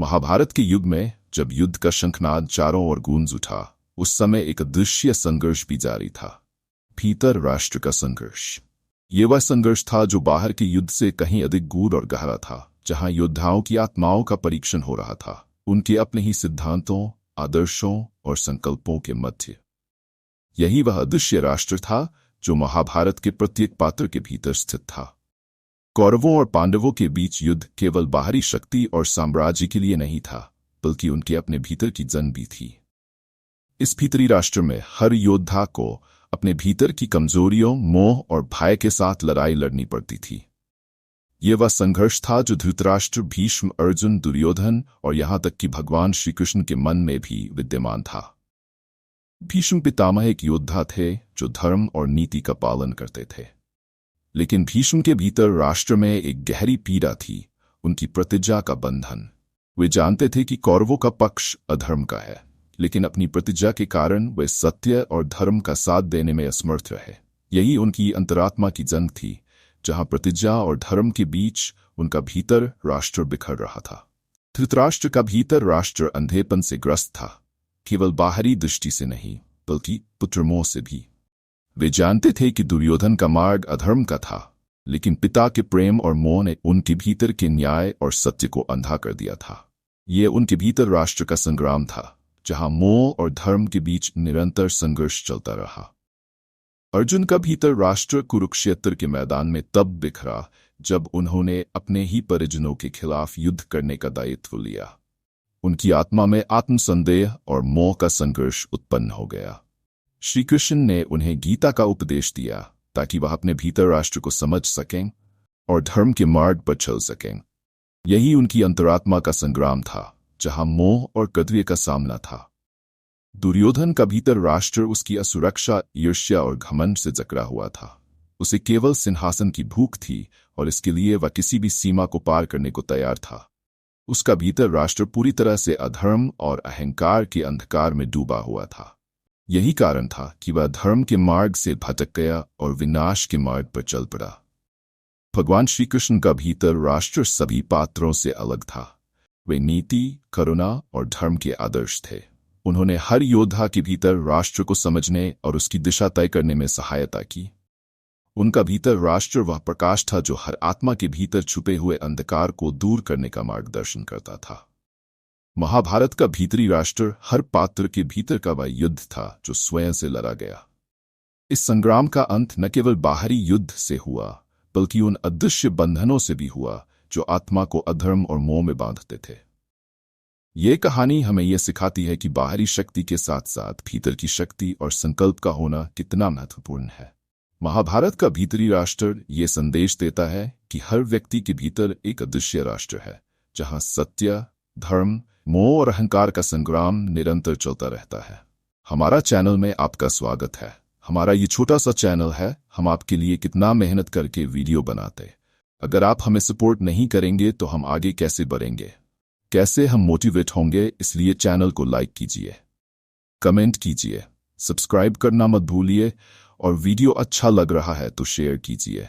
महाभारत के युग में जब युद्ध का शंखनाद चारों ओर गूंज उठा, उस समय एक अदृश्य संघर्ष भी जारी था। भीतर राष्ट्र का संघर्ष। ये वह संघर्ष था जो बाहर के युद्ध से कहीं अधिक गूढ़ और गहरा था, जहां योद्धाओं की आत्माओं का परीक्षण हो रहा था, उनके अपने ही सिद्धांतों, आदर्शों और संकल्पों के मध्य। यही वह अदृश्य राष्ट्र था जो महाभारत के प्रत्येक पात्र के भीतर स्थित था। कौरवों और पांडवों के बीच युद्ध केवल बाहरी शक्ति और साम्राज्य के लिए नहीं था, बल्कि उनके अपने भीतर की जंग भी थी। इस भीतरी राष्ट्र में हर योद्धा को अपने भीतर की कमजोरियों, मोह और भय के साथ लड़ाई लड़नी पड़ती थी। यह वह संघर्ष था जो धृतराष्ट्र, भीष्म, अर्जुन, दुर्योधन और यहां तक कि भगवान श्री कृष्ण के मन में भी विद्यमान था। भीष्म पितामह एक योद्धा थे जो धर्म और नीति का पालन करते थे, लेकिन भीष्म के भीतर राष्ट्र में एक गहरी पीड़ा थी, उनकी प्रतिज्ञा का बंधन। वे जानते थे कि कौरवों का पक्ष अधर्म का है, लेकिन अपनी प्रतिज्ञा के कारण वे सत्य और धर्म का साथ देने में असमर्थ रहे। यही उनकी अंतरात्मा की जंग थी, जहां प्रतिज्ञा और धर्म के बीच उनका भीतर राष्ट्र बिखर रहा था। धृतराष्ट्र का भीतर राष्ट्र अंधेपन से ग्रस्त था, केवल बाहरी दृष्टि से नहीं, बल्कि पुत्रमोह से भी। वे जानते थे कि दुर्योधन का मार्ग अधर्म का था, लेकिन पिता के प्रेम और मोह ने उनके भीतर के न्याय और सत्य को अंधा कर दिया था। ये उनके भीतर राष्ट्र का संग्राम था, जहां मोह और धर्म के बीच निरंतर संघर्ष चलता रहा। अर्जुन का भीतर राष्ट्र कुरुक्षेत्र के मैदान में तब बिखरा जब उन्होंने अपने ही परिजनों के खिलाफ युद्ध करने का दायित्व लिया। उनकी आत्मा में आत्मसंदेह और मोह का संघर्ष उत्पन्न हो गया। श्री कृष्ण ने उन्हें गीता का उपदेश दिया ताकि वह अपने भीतर राष्ट्र को समझ सकें और धर्म के मार्ग पर चल सकें। यही उनकी अंतरात्मा का संग्राम था, जहां मोह और कद्वे का सामना था। दुर्योधन का भीतर राष्ट्र उसकी असुरक्षा, ईर्ष्या और घमंड से जकड़ा हुआ था। उसे केवल सिंहासन की भूख थी और इसके लिए वह किसी भी सीमा को पार करने को तैयार था। उसका भीतर राष्ट्र पूरी तरह से अधर्म और अहंकार के अंधकार में डूबा हुआ था। यही कारण था कि वह धर्म के मार्ग से भटक गया और विनाश के मार्ग पर चल पड़ा। भगवान श्री कृष्ण का भीतर राष्ट्र सभी पात्रों से अलग था। वे नीति, करुणा और धर्म के आदर्श थे। उन्होंने हर योद्धा के भीतर राष्ट्र को समझने और उसकी दिशा तय करने में सहायता की। उनका भीतर राष्ट्र वह प्रकाश था जो हर आत्मा के भीतर छुपे हुए अंधकार को दूर करने का मार्गदर्शन करता था। महाभारत का भीतरी राष्ट्र हर पात्र के भीतर का वह युद्ध था जो स्वयं से लड़ा गया। इस संग्राम का अंत न केवल बाहरी युद्ध से हुआ, बल्कि उन अदृश्य बंधनों से भी हुआ जो आत्मा को अधर्म और मोह में बांधते थे। ये कहानी हमें यह सिखाती है कि बाहरी शक्ति के साथ साथ भीतर की शक्ति और संकल्प का होना कितना महत्वपूर्ण है। महाभारत का भीतरी राष्ट्र ये संदेश देता है कि हर व्यक्ति के भीतर एक अदृश्य राष्ट्र है, जहां सत्य, धर्म, मोह और अहंकार का संग्राम निरंतर चलता रहता है। हमारा चैनल में आपका स्वागत है। हमारा ये छोटा सा चैनल है, हम आपके लिए कितना मेहनत करके वीडियो बनाते। अगर आप हमें सपोर्ट नहीं करेंगे तो हम आगे कैसे बढ़ेंगे, कैसे हम मोटिवेट होंगे? इसलिए चैनल को लाइक कीजिए, कमेंट कीजिए, सब्सक्राइब करना मत भूलिए और वीडियो अच्छा लग रहा है तो शेयर कीजिए।